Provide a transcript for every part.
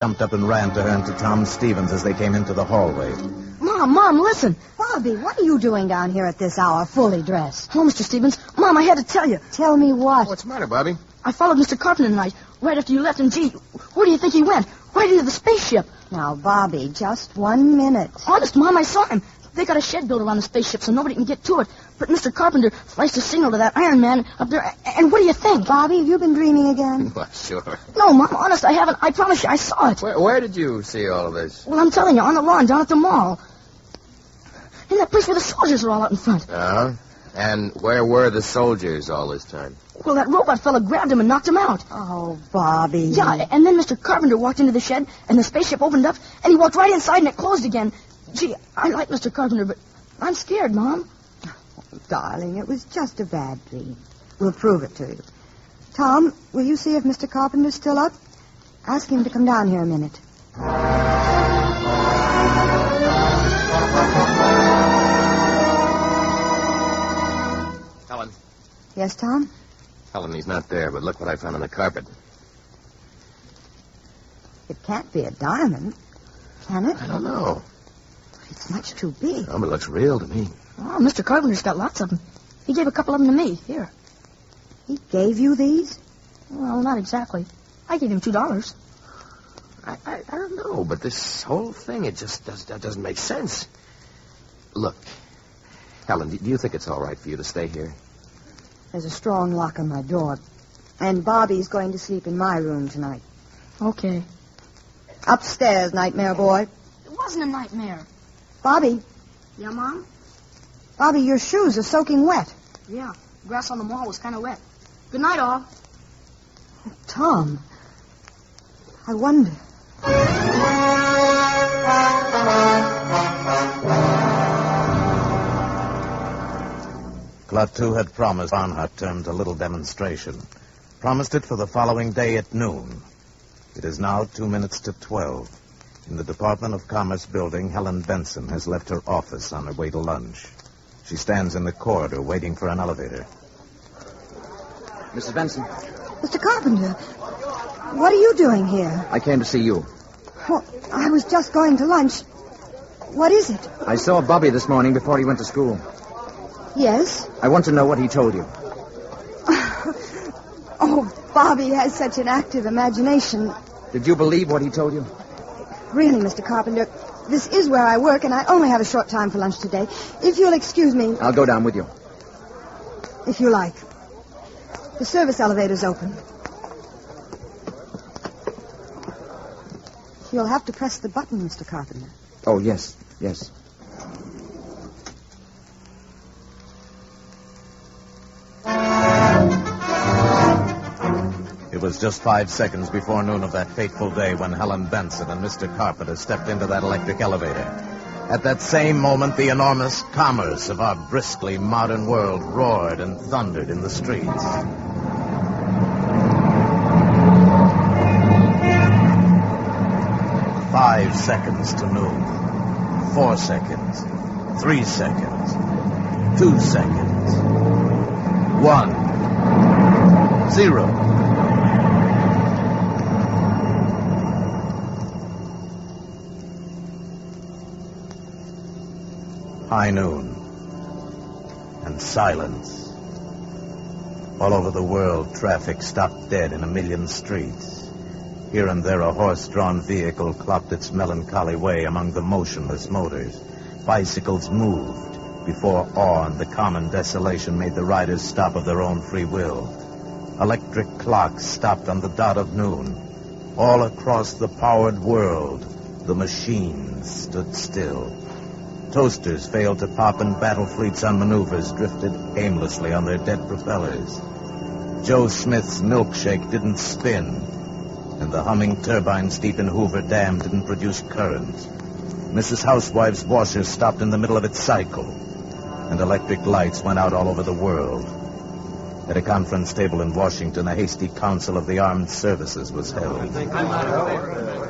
jumped up and ran to her and to Tom Stevens as they came into the hallway. Mom, listen. Bobby, what are you doing down here at this hour, fully dressed? Oh, Mr. Stevens. Mom, I had to tell you. Tell me what? What's the matter, Bobby? I followed Mr. Carpenter tonight, right after you left, and gee, where do you think he went? Right into the spaceship. Now, Bobby, just 1 minute. Honest, Mom, I saw him. They got a shed built around the spaceship so nobody can get to it. But Mr. Carpenter flashed a signal to that Iron Man up there, and what do you think? Bobby, have you been dreaming again? Well, sure. No, Mom, honest, I haven't. I promise you, I saw it. Where did you see all of this? Well, I'm telling you, on the lawn down at the mall. In that place where the soldiers are all out in front. Uh-huh. And where were the soldiers all this time? Well, that robot fella grabbed him and knocked him out. Oh, Bobby. Yeah, and then Mr. Carpenter walked into the shed, and the spaceship opened up, and he walked right inside, and it closed again. Gee, I like Mr. Carpenter, but I'm scared, Mom. Oh, darling, it was just a bad dream. We'll prove it to you. Tom, will you see if Mr. Carpenter's still up? Ask him to come down here a minute. Helen. Yes, Tom? Helen, he's not there, but look what I found on the carpet. It can't be a diamond, can it? I don't know. It's much too big. Oh, but it looks real to me. Oh, Mr. Carpenter's got lots of them. He gave a couple of them to me. Here. He gave you these? Well, not exactly. I gave him $2. I don't know, but this whole thing, it just doesn't make sense. Look, Helen, do you think it's all right for you to stay here? There's a strong lock on my door. And Bobby's going to sleep in my room tonight. Okay. Upstairs, nightmare boy. It wasn't a nightmare. Bobby. Yeah, Mom? Bobby, your shoes are soaking wet. Yeah. Grass on the mall was kind of wet. Good night, all. Oh, Tom. I wonder. Klaatu had promised Barnhart termed a little demonstration. Promised it for the following day at noon. It is now 2 minutes to 12. In the Department of Commerce building, Helen Benson has left her office on her way to lunch. She stands in the corridor waiting for an elevator. Mrs. Benson. Mr. Carpenter, what are you doing here? I came to see you. Well, I was just going to lunch. What is it? I saw Bobby this morning before he went to school. Yes? I want to know what he told you. Oh, Bobby has such an active imagination. Did you believe what he told you? Really, Mr. Carpenter, this is where I work, and I only have a short time for lunch today. If you'll excuse me... I'll go down with you. If you like. The service elevator's open. You'll have to press the button, Mr. Carpenter. Oh, yes. It was just 5 seconds before noon of that fateful day when Helen Benson and Mr. Carpenter stepped into that electric elevator. At that same moment, the enormous commerce of our briskly modern world roared and thundered in the streets. Five seconds to noon. 4 seconds. 3 seconds. 2 seconds. 1. 0. High noon. And silence. All over the world, traffic stopped dead in a million streets. Here and there, a horse-drawn vehicle clopped its melancholy way among the motionless motors. Bicycles moved before awe and the common desolation made the riders stop of their own free will. Electric clocks stopped on the dot of noon. All across the powered world, the machines stood still. Toasters failed to pop and battle fleets on maneuvers drifted aimlessly on their dead propellers. Joe Smith's milkshake didn't spin, and the humming turbines deep in Hoover Dam didn't produce current. Mrs. Housewife's washer stopped in the middle of its cycle, and electric lights went out all over the world. At a conference table in Washington, a hasty council of the armed services was held.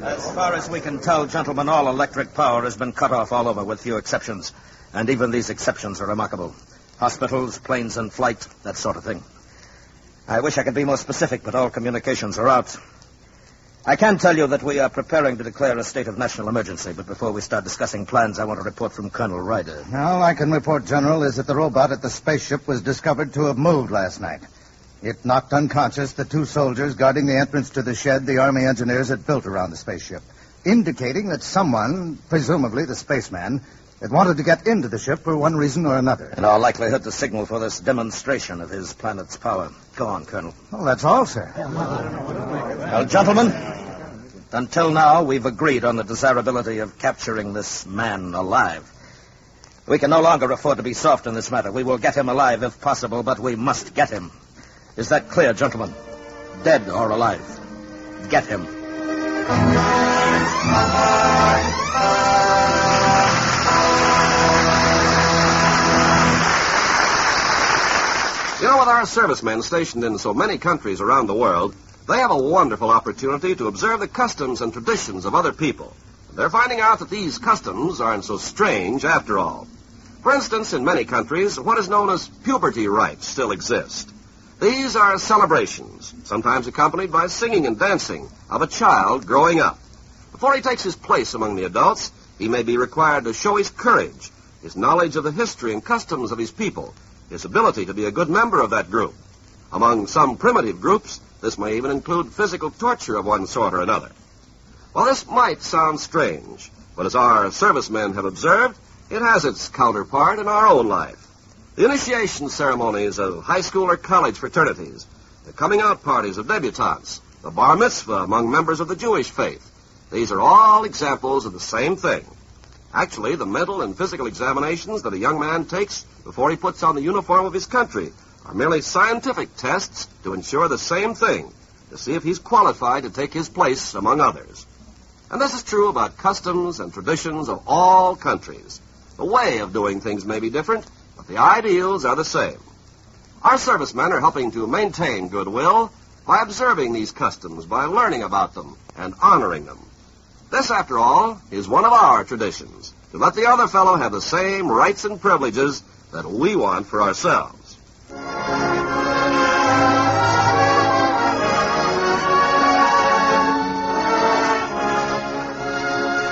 As far as we can tell, gentlemen, all electric power has been cut off all over, with few exceptions. And even these exceptions are remarkable. Hospitals, planes in flight, that sort of thing. I wish I could be more specific, but all communications are out. I can tell you that we are preparing to declare a state of national emergency, but before we start discussing plans, I want a report from Colonel Ryder. All I can report, General, is that the robot at the spaceship was discovered to have moved last night. It knocked unconscious the 2 soldiers guarding the entrance to the shed the Army engineers had built around the spaceship, indicating that someone, presumably the spaceman, had wanted to get into the ship for one reason or another. In all likelihood, the signal for this demonstration of his planet's power. Go on, Colonel. Well, that's all, sir. Well, gentlemen, until now, we've agreed on the desirability of capturing this man alive. We can no longer afford to be soft in this matter. We will get him alive if possible, but we must get him. Is that clear, gentlemen? Dead or alive? Get him. You know, with our servicemen stationed in so many countries around the world, they have a wonderful opportunity to observe the customs and traditions of other people. They're finding out that these customs aren't so strange after all. For instance, in many countries, what is known as puberty rites still exist. These are celebrations, sometimes accompanied by singing and dancing, of a child growing up. Before he takes his place among the adults, he may be required to show his courage, his knowledge of the history and customs of his people, his ability to be a good member of that group. Among some primitive groups, this may even include physical torture of one sort or another. Well, this might sound strange, but as our servicemen have observed, it has its counterpart in our own life. The initiation ceremonies of high school or college fraternities, the coming out parties of debutantes, the bar mitzvah among members of the Jewish faith. These are all examples of the same thing. Actually, the mental and physical examinations that a young man takes before he puts on the uniform of his country are merely scientific tests to ensure the same thing, to see if he's qualified to take his place among others. And this is true about customs and traditions of all countries. The way of doing things may be different, but the ideals are the same. Our servicemen are helping to maintain goodwill by observing these customs, by learning about them and honoring them. This, after all, is one of our traditions, to let the other fellow have the same rights and privileges that we want for ourselves.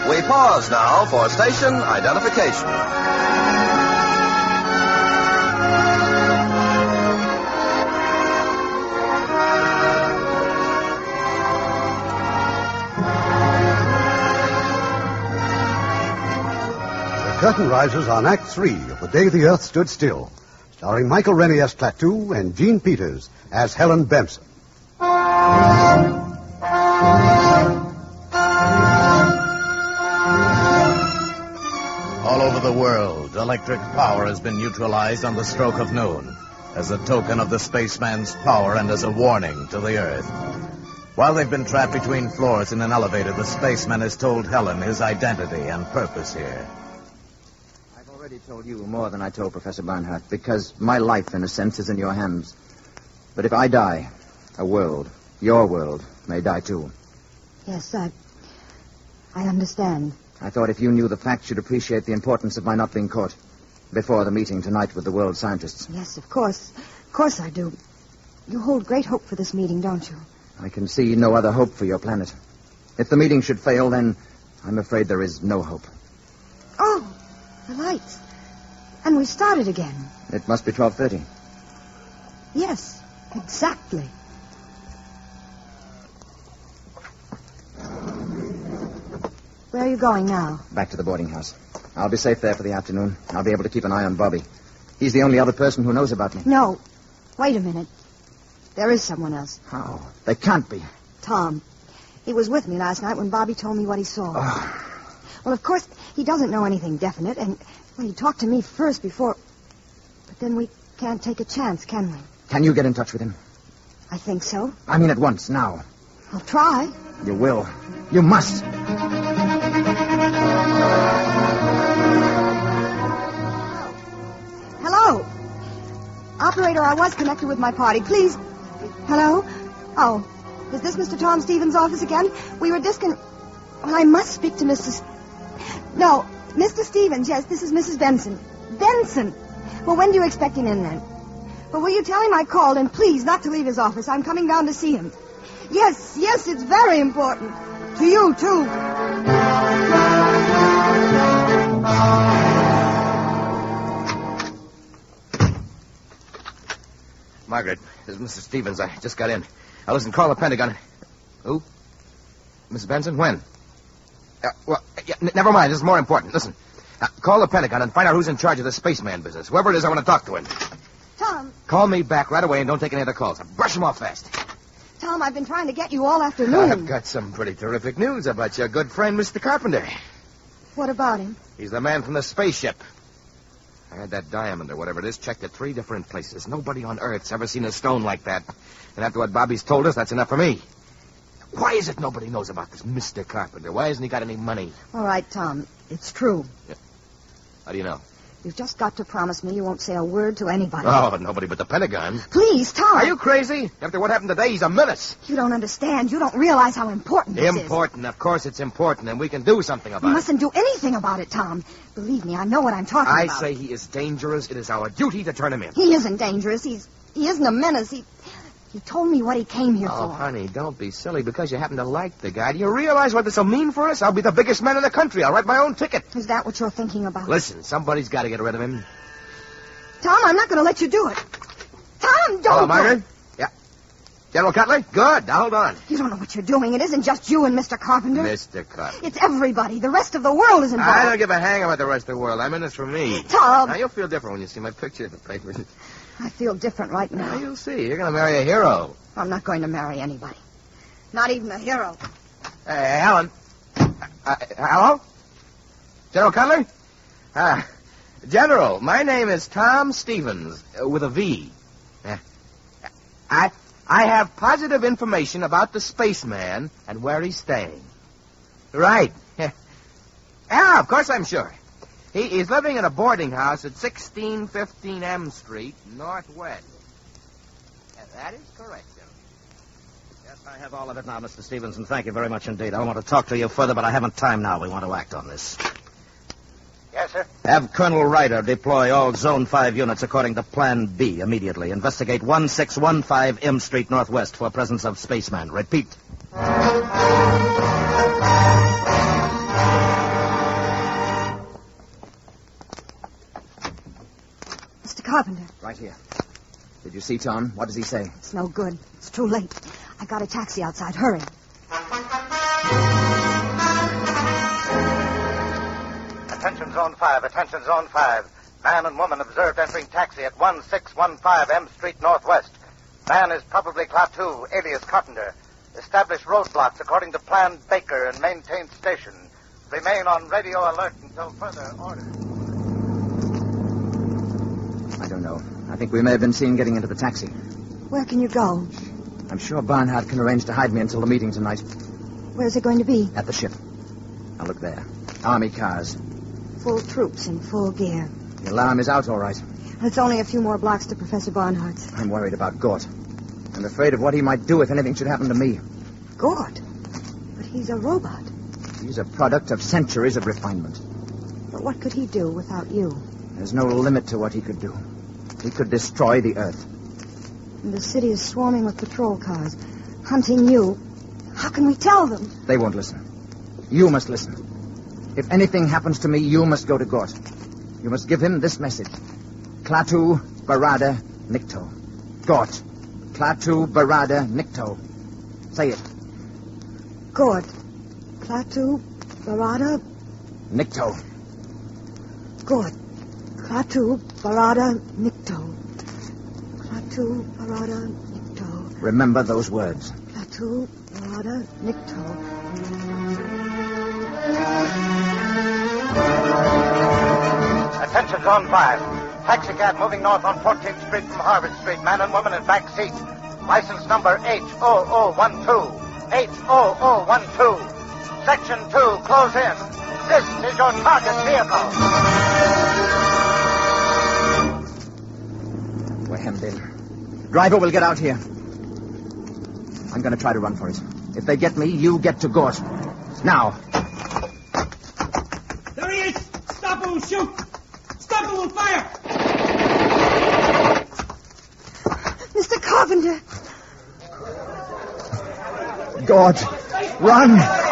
We pause now for station identification. The curtain rises on Act 3 of The Day the Earth Stood Still, starring Michael Rennie as Klaatu and Jean Peters as Helen Benson. All over the world, electric power has been neutralized on the stroke of noon as a token of the spaceman's power and as a warning to the Earth. While they've been trapped between floors in an elevator, the spaceman has told Helen his identity and purpose here. I've already told you more than I told Professor Barnhart, because my life, in a sense, is in your hands. But if I die, a world, your world, may die too. Yes, I understand. I thought if you knew the facts, you'd appreciate the importance of my not being caught before the meeting tonight with the world scientists. Yes, of course. Of course I do. You hold great hope for this meeting, don't you? I can see no other hope for your planet. If the meeting should fail, then I'm afraid there is no hope. Oh, the lights. And we started again. It must be 12:30. Yes, exactly. Where are you going now? Back to the boarding house. I'll be safe there for the afternoon. I'll be able to keep an eye on Bobby. He's the only other person who knows about me. No. Wait a minute. There is someone else. How? There can't be. Tom. He was with me last night when Bobby told me what he saw. Well, of course, he doesn't know anything definite, and well, he talked to me first before... But then we can't take a chance, can we? Can you get in touch with him? I think so. I mean at once, now. I'll try. You will. You must. Hello. Operator, I was connected with my party. Please. Hello? Oh, is this Mr. Tom Stevens' office again? We were Well, I must speak to Mr. No, Mr. Stevens. Yes, this is Mrs. Benson. Benson! Well, when do you expect him in, then? Well, will you tell him I called, and please, not to leave his office. I'm coming down to see him. Yes, it's very important. To you, too. Margaret, this is Mr. Stevens. I just got in. Now, listen, call the Pentagon. Who? Mrs. Benson? When? Never mind. This is more important. Listen, call the Pentagon and find out who's in charge of the spaceman business. Whoever it is, I want to talk to him. Tom. Call me back right away and don't take any other calls. Brush them off fast. Tom, I've been trying to get you all afternoon. I've got some pretty terrific news about your good friend, Mr. Carpenter. What about him? He's the man from the spaceship. I had that diamond or whatever it is checked at 3 different places. Nobody on Earth's ever seen a stone like that. And after what Bobby's told us, that's enough for me. Why is it nobody knows about this Mr. Carpenter? Why hasn't he got any money? All right, Tom. It's true. Yeah. How do you know? You've just got to promise me you won't say a word to anybody. Oh, nobody but the Pentagon. Please, Tom. Are you crazy? After what happened today, he's a menace. You don't understand. You don't realize how important this is. Important. Of course it's important, and we can do something about it. You mustn't do anything about it, Tom. Believe me, I know what I'm talking about. I say he is dangerous. It is our duty to turn him in. He isn't dangerous. He isn't a menace. He told me what he came here Oh, for. honey, don't be silly because you happen to like the guy. Do you realize what this will mean for us? I'll be the biggest man in the country. I'll write my own ticket. Is that what you're thinking about? Listen, somebody's got to get rid of him. Tom, I'm not going to let you do it. Tom, don't. Hello, Margaret? Yeah. General Cutler? Good. Now, hold on. You don't know what you're doing. It isn't just you and Mr. Carpenter. Mr. Cutler. It's everybody. The rest of the world is involved. I don't give a hang about the rest of the world. I'm in this for me. Tom. Now, you'll feel different when you see my picture in the paper. I feel different right now. Now, you'll see. You're going to marry a hero. I'm not going to marry anybody. Not even a hero. Hey, Alan. Hello? General Cutler? General, my name is Tom Stevens, with a V. I have positive information about the spaceman and where he's staying. Right. Yeah, of course I'm sure. He is living in a boarding house at 1615 M Street, Northwest. That is correct, sir. Yes, I have all of it now, Mr. Stevenson. Thank you very much indeed. I want to talk to you further, but I haven't time now. We want to act on this. Yes, sir. Have Colonel Ryder deploy all Zone 5 units according to Plan B immediately. Investigate 1615 M Street Northwest for presence of spaceman. Repeat. Mr. Carpenter. Right here. Did you see Tom? What does he say? It's no good. It's too late. I got a taxi outside. Hurry. Attention Zone 5. Attention Zone 5. Man and woman observed entering taxi at 1615 M Street Northwest. Man is probably Klaatu, alias Carpenter. Establish roadblocks according to Plan Baker and maintain station. Remain on radio alert until further orders. I don't know. I think we may have been seen getting into the taxi. Where can you go? I'm sure Barnhart can arrange to hide me until the meeting tonight. Where's it going to be? At the ship. Now look there. Army cars. Full troops in full gear. The alarm is out all right. It's only a few more blocks to Professor Barnhart's. I'm worried about Gort. I'm afraid of what he might do if anything should happen to me. Gort? But he's a robot. He's a product of centuries of refinement. But what could he do without you? There's no limit to what he could do. He could destroy the Earth. And the city is swarming with patrol cars, hunting you. How can we tell them? They won't listen. You must listen. If anything happens to me, you must go to Gort. You must give him this message. Klaatu, Barada, Nikto. Gort. Klaatu, Barada, Nikto. Say it. Gort. Klaatu, Barada, Nikto. Gort. Klaatu, Barada, Nikto. Klaatu, Barada, Nikto. Remember those words. Klaatu, Barada, Nikto. Attention Zone 5. Taxi cab moving north on 14th Street from Harvard Street. Man and woman in back seats. License number H0012. H0012. Section 2, close in. This is your target vehicle. We're hemmed in. Driver will get out here. I'm going to try to run for it. If they get me, you get to Gort. Now. There he is! Stop or we'll shoot! Stop or we'll fire! Mr. Carpenter! God. Run!